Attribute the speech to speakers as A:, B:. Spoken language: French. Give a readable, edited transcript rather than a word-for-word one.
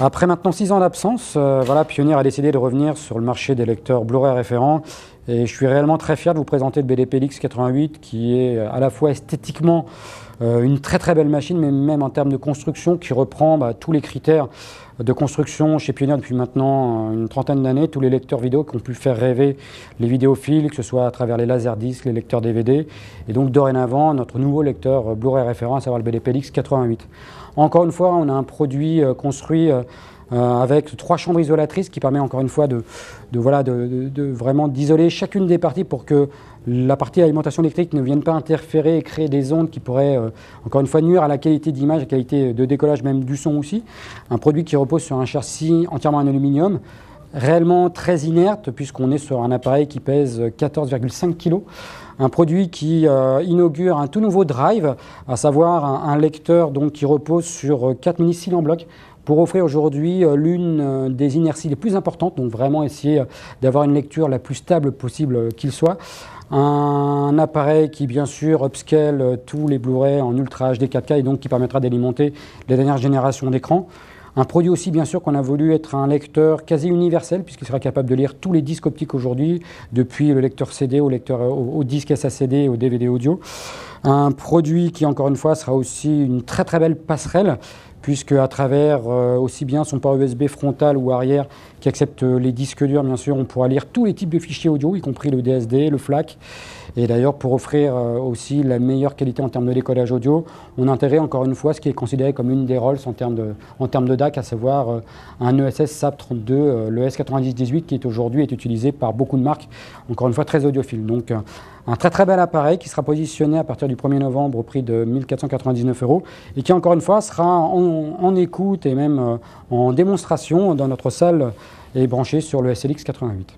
A: Après maintenant 6 ans d'absence, voilà, Pioneer a décidé de revenir sur le marché des lecteurs Blu-ray référents. Et je suis réellement très fier de vous présenter le BD-PLX 88 qui est à la fois esthétiquement une très belle machine, mais même en termes de construction qui reprend tous les critères de construction chez Pioneer depuis maintenant une trentaine d'années. Tous les lecteurs vidéo qui ont pu faire rêver les vidéophiles, que ce soit à travers les laserdiscs, les lecteurs DVD. Et donc dorénavant, notre nouveau lecteur Blu-ray référent, à savoir le BD-PLX 88. Encore une fois, on a un produit construit avec 3 chambres isolatrices qui permet encore une fois de vraiment d'isoler chacune des parties pour que la partie alimentation électrique ne vienne pas interférer et créer des ondes qui pourraient encore une fois nuire à la qualité d'image, à la qualité de décollage, même du son aussi. Un produit qui repose sur un châssis entièrement en aluminium, réellement très inerte puisqu'on est sur un appareil qui pèse 14,5 kg. Un produit qui inaugure un tout nouveau drive, à savoir un lecteur donc, qui repose sur 4 mini-cils en bloc, pour offrir aujourd'hui l'une des inerties les plus importantes, donc vraiment essayer d'avoir une lecture la plus stable possible qu'il soit. Un appareil qui bien sûr upscale tous les Blu-ray en Ultra HD 4K et donc qui permettra d'alimenter les dernières générations d'écrans. Un produit aussi bien sûr qu'on a voulu être un lecteur quasi universel puisqu'il sera capable de lire tous les disques optiques aujourd'hui, depuis le lecteur CD au lecteur au disque SACD au DVD audio. Un produit qui encore une fois sera aussi une très belle passerelle puisque à travers aussi bien son port USB frontal ou arrière qui accepte les disques durs, bien sûr, on pourra lire tous les types de fichiers audio, y compris le DSD, le FLAC. Et d'ailleurs, pour offrir aussi la meilleure qualité en termes de décollage audio, on a intégré encore une fois ce qui est considéré comme une des Rolls en termes de DAC, à savoir un ESS SAP32, le S9018, qui est aujourd'hui utilisé par beaucoup de marques, encore une fois très audiophile. Donc un très bel appareil qui sera positionné à partir du 1er novembre au prix de 1 499 € et qui encore une fois sera en écoute et même en démonstration dans notre salle et branché sur le SLX 88.